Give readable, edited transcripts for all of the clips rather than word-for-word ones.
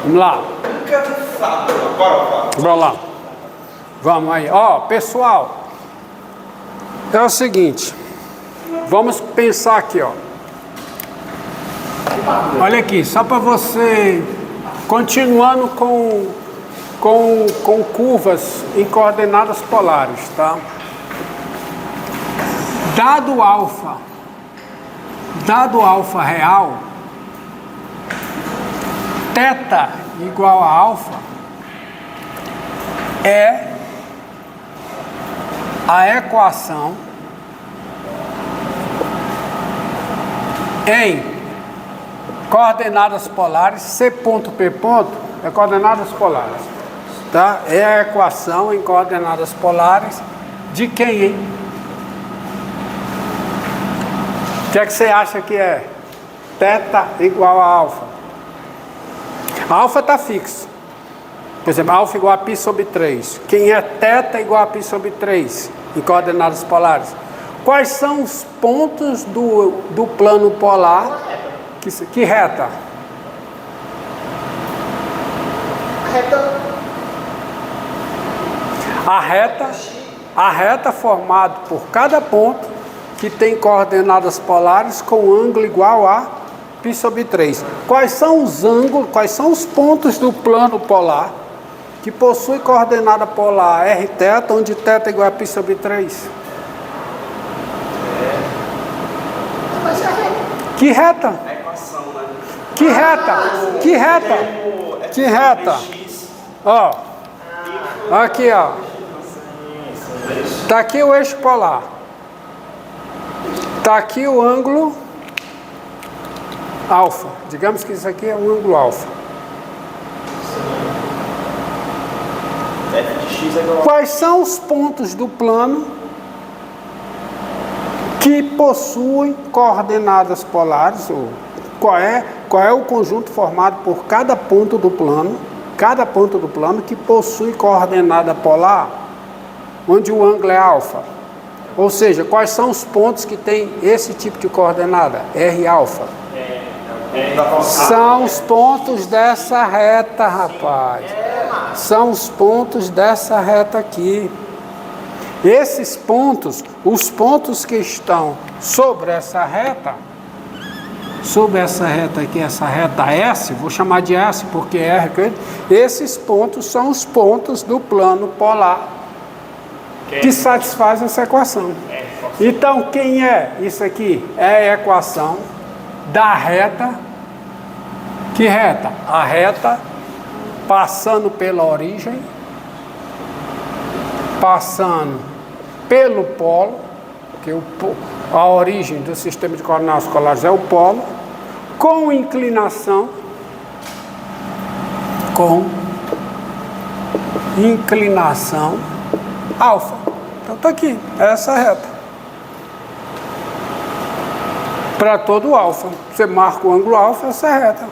Vamos lá. Bora. Vamos lá. Vamos aí. Ó, pessoal, é o seguinte. Vamos pensar aqui, ó. Olha aqui, só para você, continuando com curvas em coordenadas polares, tá? Dado alfa real, θ igual a alfa é a equação em coordenadas polares, C ponto P ponto, é coordenadas polares, tá? É a equação em coordenadas polares de quem, hein? O que é que você acha que é? θ igual a alfa. A alfa está fixo. Por exemplo, alfa igual a π sobre 3. Quem é θ igual a π sobre 3 em coordenadas polares? Quais são os pontos do plano polar? Que reta? A reta formada por cada ponto que tem coordenadas polares com ângulo igual a π sobre 3. Quais são os ângulos, quais são os pontos do plano polar que possui coordenada polar rθ, onde θ é igual a π sobre 3? Que reta? Que reta? Que reta? Que reta? Ó, aqui, ó. Tá aqui o eixo polar. Tá aqui o ângulo alfa. Digamos que isso aqui é o ângulo alfa. Quais são os pontos do plano que possuem coordenadas polares? Ou qual é o conjunto formado por cada ponto do plano que possui coordenada polar, onde o ângulo é alfa? Ou seja, quais são os pontos que tem esse tipo de coordenada? R alfa. São os pontos dessa reta, rapaz. São os pontos dessa reta aqui. Esses pontos, os pontos que estão sobre essa reta aqui, essa reta S, vou chamar de S porque é R, esses pontos são os pontos do plano polar que satisfazem essa equação. Então, quem é isso aqui? É a equação da reta. Que reta? A reta passando pela origem, passando pelo polo, que a origem do sistema de coordenadas polares é o polo, com inclinação alfa. Então está aqui, essa reta. Para todo alfa, você marca o ângulo alfa, essa reta.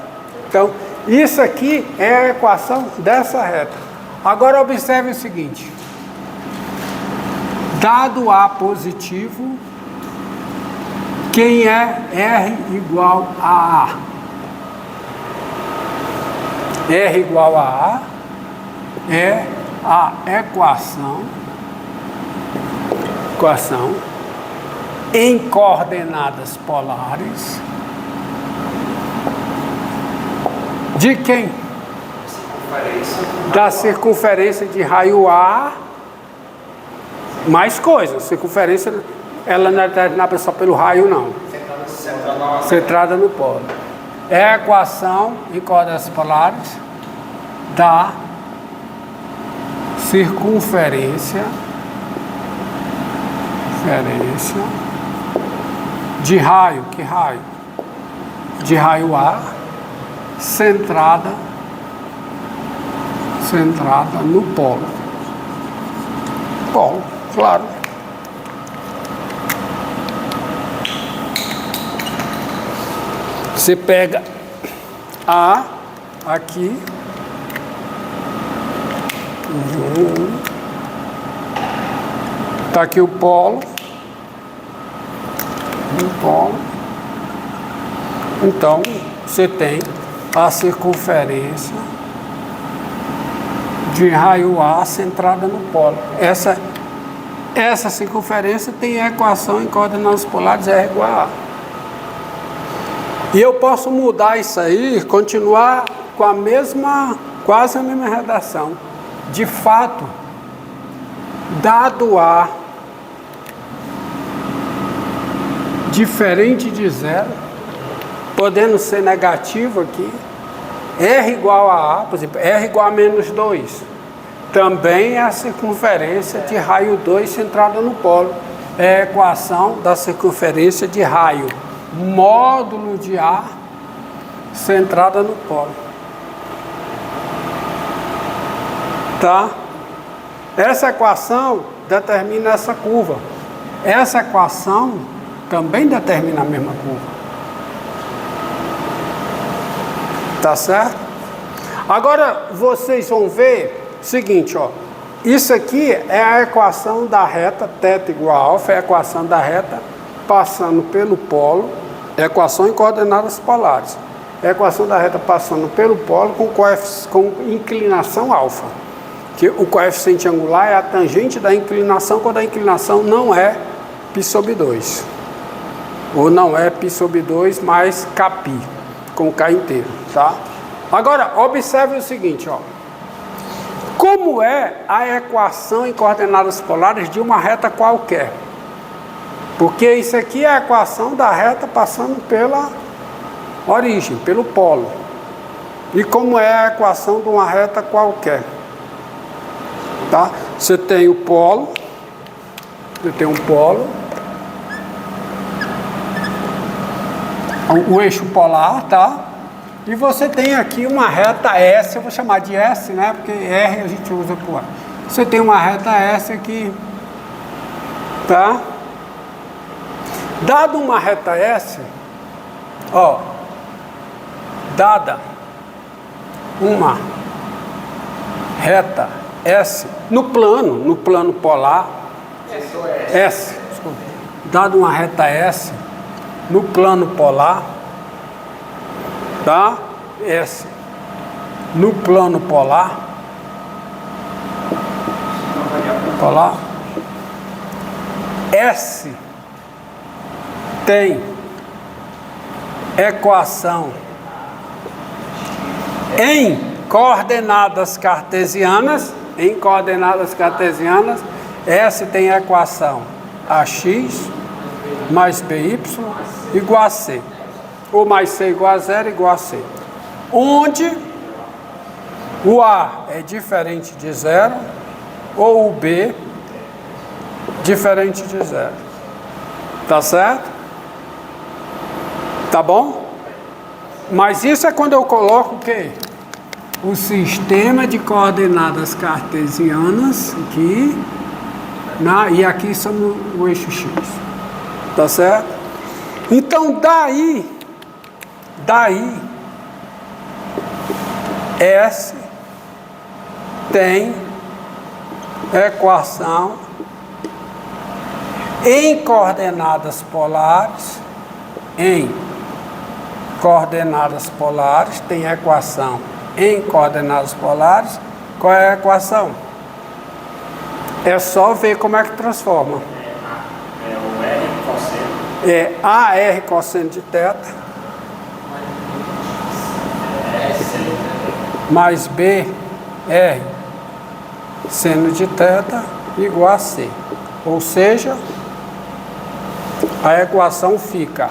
Então, isso aqui é a equação dessa reta. Agora observe o seguinte. Dado A positivo, quem é R igual a A? R igual a A é a equação em coordenadas polares de quem? Da circunferência de raio A mais coisas. Circunferência, ela não é determinada só pelo raio, não. Centrada no polo. É a equação em coordenadas polares da circunferência de raio. Que raio? De raio A centrada no polo. Polo, claro. Você pega A aqui, tá aqui o polo, então você tem a circunferência de raio A centrada no polo. Essa circunferência tem a equação em coordenadas polares R igual a A. E eu posso mudar isso aí, continuar com a mesma, quase a mesma redação. De fato, dado A diferente de zero, podendo ser negativo aqui, R igual a A, por exemplo, R igual a menos 2, também é a circunferência de raio 2 centrada no polo. É a equação da circunferência de raio módulo de A centrada no polo. Tá? Essa equação determina essa curva. Essa equação também determina a mesma curva. Tá certo? Agora vocês vão ver o seguinte, ó. Isso aqui é a equação da reta θ igual a alfa, é a equação da reta passando pelo polo, equação em coordenadas polares. É a equação da reta passando pelo polo com inclinação alfa. Que o coeficiente angular é a tangente da inclinação quando a inclinação não é π sobre 2. Ou não é π sobre 2 mais kπ, com K inteiro, tá? Agora, observe o seguinte, ó. Como é a equação em coordenadas polares de uma reta qualquer? Porque isso aqui é a equação da reta passando pela origem, pelo polo. E como é a equação de uma reta qualquer? Tá? Você tem o polo, o eixo polar, tá? E você tem aqui uma reta S, eu vou chamar de S, né? Porque R a gente usa por A. Você tem uma reta S aqui, tá? Dado uma reta S, ó, dada uma reta S no plano polar, S, desculpa, dado uma reta S no plano polar, tá? S no plano polar, S tem equação em coordenadas cartesianas, S tem equação AX mais BY igual a C, ou mais C igual a 0 igual a C, onde o A é diferente de 0 ou o B diferente de 0. Tá certo? Tá bom? Mas isso é quando eu coloco o quê? O sistema de coordenadas cartesianas aqui, e aqui somos o eixo X. Tá certo? Então daí S tem equação em coordenadas polares, tem equação em coordenadas polares. Qual é a equação? É só ver como é que transforma. É o R cosseno. É AR cosseno de θ mais BR seno de θ igual a C. Ou seja, a equação fica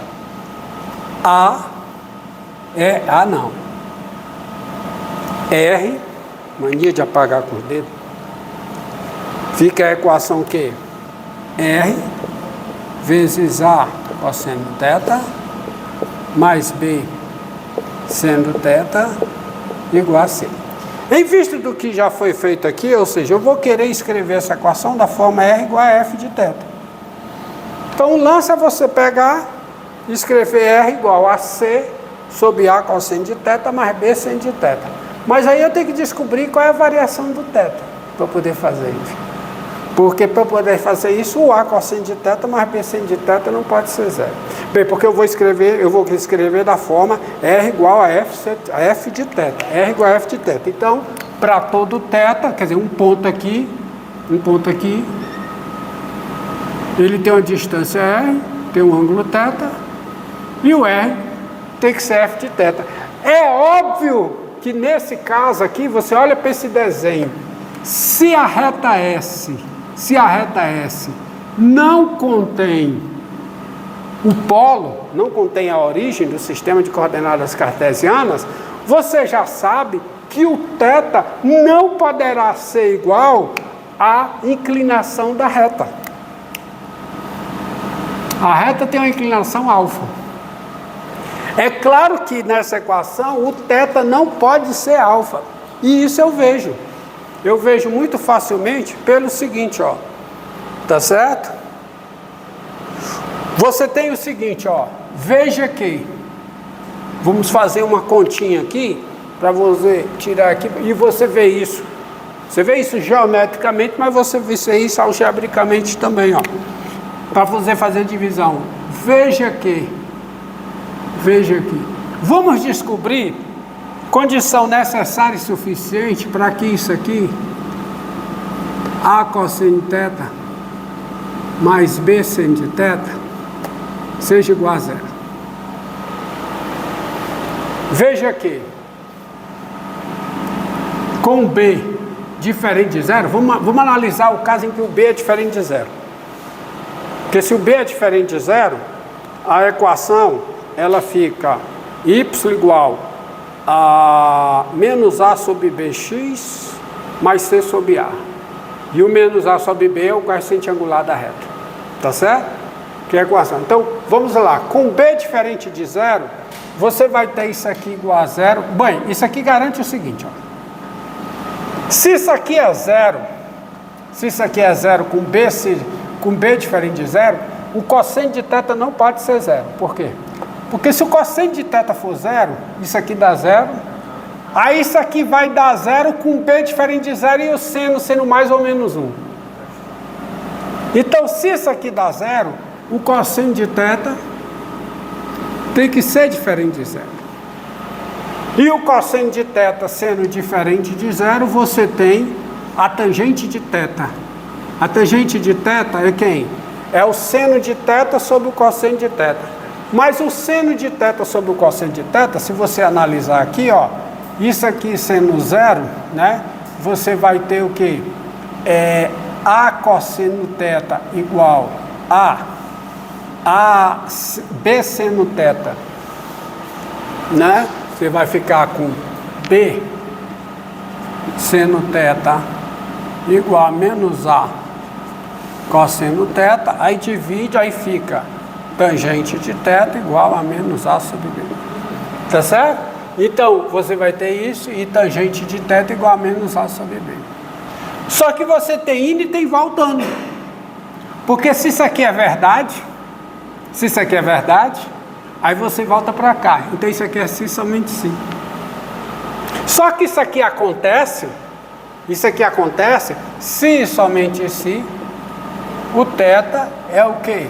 R, mania de apagar com o dedo, fica a equação o quê? R vezes A cosseno θ mais B seno θ igual a C. Em vista do que já foi feito aqui, ou seja, eu vou querer escrever essa equação da forma R igual a F de θ. Então o lance é você pegar e escrever R igual a C sobre A cosseno de θ mais B seno de θ. Mas aí eu tenho que descobrir qual é a variação do θ para poder fazer isso. Porque para poder fazer isso, o A cosseno de θ mais B seno de θ não pode ser 0. Bem, porque eu vou escrever da forma R igual a F de θ. R igual a F de θ. Então, para todo θ, quer dizer, um ponto aqui, ele tem uma distância R, tem um ângulo θ, e o R tem que ser F de θ. É óbvio que nesse caso aqui, você olha para esse desenho, se a reta S não contém o polo, não contém a origem do sistema de coordenadas cartesianas, você já sabe que o θ não poderá ser igual à inclinação da reta. A reta tem uma inclinação alfa. É claro que nessa equação o θ não pode ser alfa. E isso eu vejo. Eu vejo muito facilmente pelo seguinte, ó. Tá certo? Você tem o seguinte, ó. Veja que vamos fazer uma continha aqui para você tirar aqui e você vê isso. Você vê isso geometricamente, mas você vê isso algebricamente também, ó. Para você fazer divisão. Veja aqui. Vamos descobrir condição necessária e suficiente para que isso aqui, A cosseno de θ mais B seno de θ, seja igual a zero. Veja aqui. Com B diferente de zero, vamos analisar o caso em que o B é diferente de zero. Porque se o B é diferente de zero, a equação ela fica y igual a menos A sobre BX mais C sobre A. E o menos A sobre B é o coeficiente angular da reta. Tá certo? Que é a equação. Então, vamos lá. Com B diferente de zero, você vai ter isso aqui igual a zero. Bem, isso aqui garante o seguinte, ó. Se isso aqui é zero com B diferente de zero, o cosseno de θ não pode ser zero. Por quê? Porque se o cosseno de θ for zero, isso aqui dá zero, aí isso aqui vai dar zero com B diferente de zero e o seno sendo mais ou menos 1. Então, se isso aqui dá zero, o cosseno de θ tem que ser diferente de zero. E o cosseno de θ sendo diferente de zero, você tem a tangente de θ. A tangente de θ é quem? É o seno de θ sobre o cosseno de θ. Mas o seno de θ sobre o cosseno de θ, se você analisar aqui, ó, isso aqui sendo zero, né? Você vai ter o quê? A cosseno θ igual a B seno θ, né? Você vai ficar com B seno θ igual a menos A cosseno θ, aí divide, aí fica tangente de θ igual a menos A sobre B. Tá certo? Então, você vai ter isso e tangente de θ igual a menos A sobre B. Só que você tem indo e tem voltando. Porque se isso aqui é verdade, aí você volta para cá. Então isso aqui é sim, somente sim. Só que isso aqui acontece se e somente se o θ é o quê?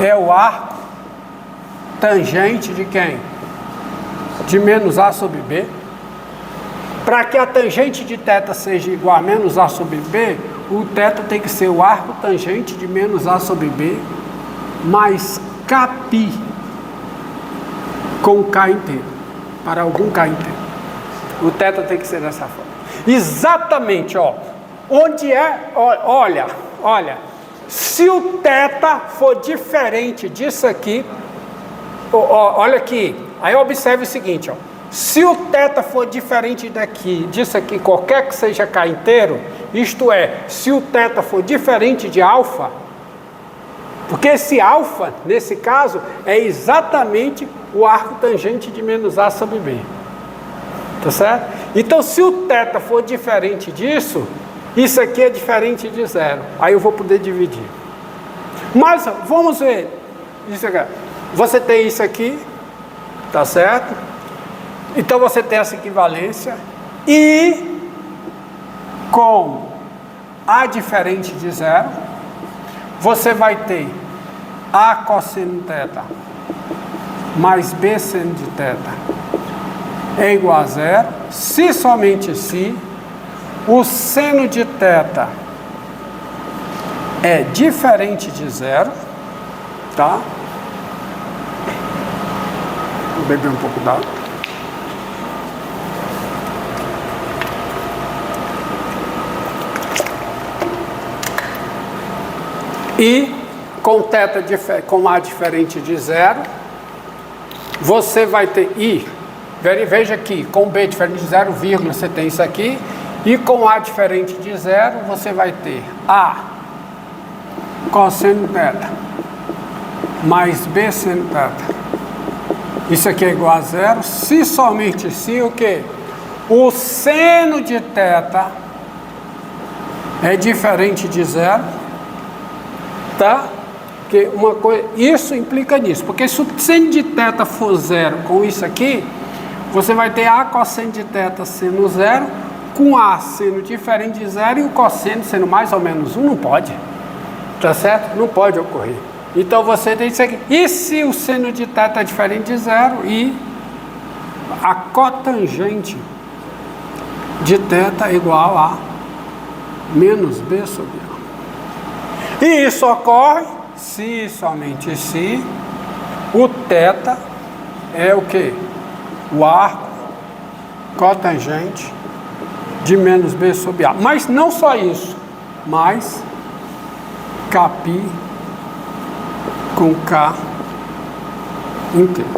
É o arco tangente de quem? De menos A sobre B. Para que a tangente de θ seja igual a menos A sobre B, o θ tem que ser o arco tangente de menos A sobre B mais Kπ com K inteiro, para algum K inteiro. O θ tem que ser dessa forma. Exatamente, ó. Onde é, olha, se o θ for diferente disso aqui, olha aqui, aí observe o seguinte, ó. Se o θ for diferente disso aqui, qualquer que seja K inteiro, isto é, se o θ for diferente de alfa, porque esse alfa, nesse caso, é exatamente o arco tangente de menos A sobre B. Tá certo? Então, se o θ for diferente disso, isso aqui é diferente de zero. Aí eu vou poder dividir. Mas, vamos ver. Isso aqui. Você tem isso aqui, tá certo? Então, você tem essa equivalência. E, com A diferente de zero, você vai ter A cosseno θ mais B seno de θ é igual a zero, se somente se o seno de θ é diferente de zero, tá? Vou beber um pouco d'água. E com θ com A diferente de zero, você vai ter I. Veja aqui, com B diferente de zero, vírgula, você tem isso aqui. E com A diferente de zero, você vai ter A cosseno θ mais B seno θ. Isso aqui é igual a zero, se somente se o quê? O seno de θ é diferente de zero, tá? Porque uma coisa, isso implica nisso, porque se o seno de θ for zero com isso aqui, você vai ter A cosseno de θ sendo zero, com A sendo diferente de zero e o cosseno sendo mais ou menos 1, não pode. Tá certo? Não pode ocorrer. Então você tem isso aqui. E se o seno de θ é diferente de zero e a cotangente de θ é igual a menos B sobre A. E isso ocorre se somente se o θ é o que? O arco cotangente de menos B sobre A. Mas não só isso, mas Κ com K inteiro.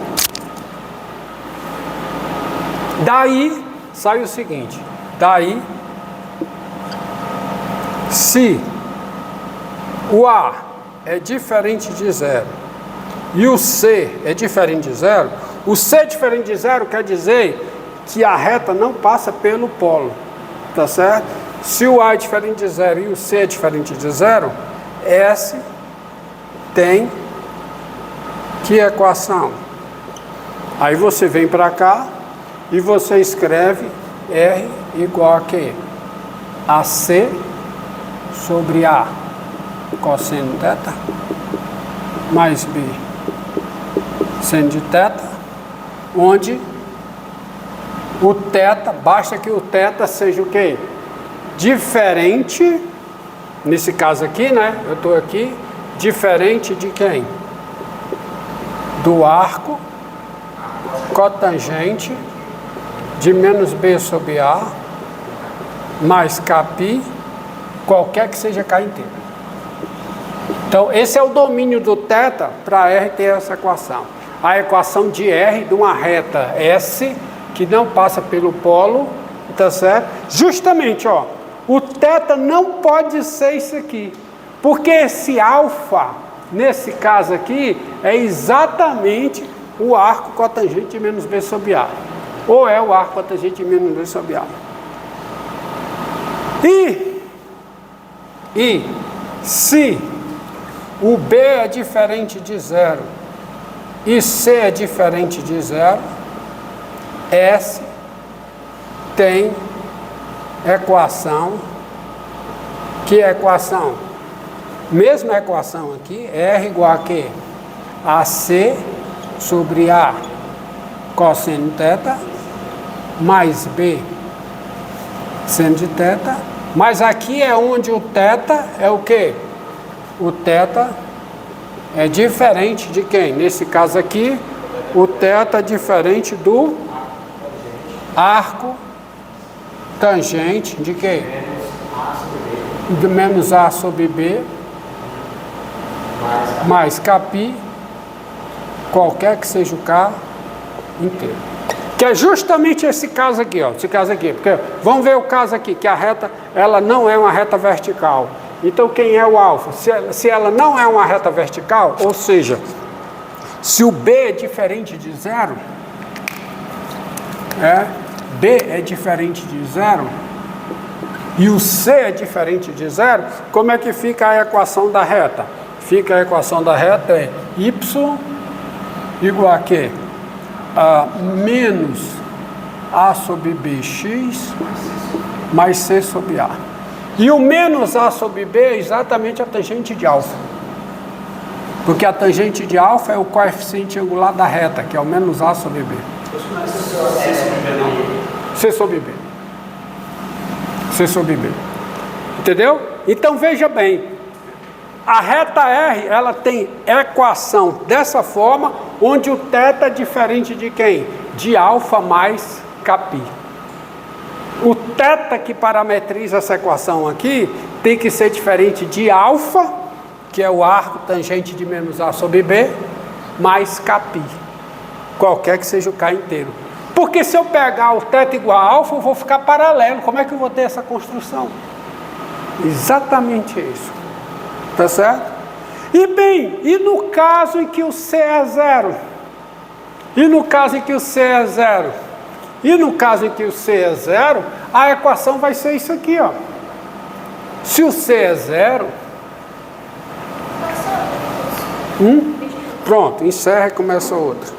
Daí sai o seguinte, daí se o A é diferente de zero e o C é diferente de zero, o C diferente de zero quer dizer que a reta não passa pelo polo, tá certo? Se o A é diferente de zero e o C é diferente de zero, S tem que equação? Aí você vem para cá e você escreve R igual a quê? AC sobre A cosseno θ mais B seno de θ, onde o θ, basta que o θ seja o quê? Diferente, nesse caso aqui, né? Eu estou aqui, diferente de quem? Do arco cotangente de menos B sobre A mais Κ, qualquer que seja K inteiro. Então, esse é o domínio do θ para R ter essa equação. A equação de R de uma reta S que não passa pelo polo, tá certo? Justamente, ó, o θ não pode ser isso aqui, porque esse alfa, nesse caso aqui, é exatamente o arco cotangente de menos B sobre A. Ou é o arco cotangente de menos B sobre A. E se o B é diferente de zero e C é diferente de zero, S tem equação, que é equação? Mesma equação aqui, R igual a quê? AC sobre A cosseno θ mais B seno de θ, mas aqui é onde o θ é o quê? O θ é diferente de quem? Nesse caso aqui, o θ é diferente do arco tangente de quê? De menos A sobre B mais Κ, qualquer que seja o K inteiro. Que é justamente esse caso aqui, ó, esse caso aqui, porque vamos ver o caso aqui, que a reta, ela não é uma reta vertical. Então quem é o alfa? Se ela não é uma reta vertical, ou seja, se o B é diferente de zero, B é diferente de zero, e o C é diferente de zero, como é que fica a equação da reta? Fica a equação da reta é y igual a quê? Menos A sobre BX mais C sobre A. E o menos A sobre B é exatamente a tangente de alfa. Porque a tangente de alfa é o coeficiente angular da reta, que é o menos A sobre B. C sobre B. C sobre B. Entendeu? Então veja bem, a reta R, ela tem equação dessa forma, onde o θ é diferente de quem? De alfa mais κπ. O θ que parametriza essa equação aqui, tem que ser diferente de alfa, que é o arco tangente de menos A sobre B, mais κπ. Qualquer que seja o K inteiro. Porque se eu pegar o θ igual a alfa, eu vou ficar paralelo. Como é que eu vou ter essa construção? Exatamente isso. Tá certo? E bem, e no caso em que o C é zero? E no caso em que o C é zero? E no caso em que o C é zero, a equação vai ser isso aqui, ó. Se o C é zero... Pronto, encerra e começa outra.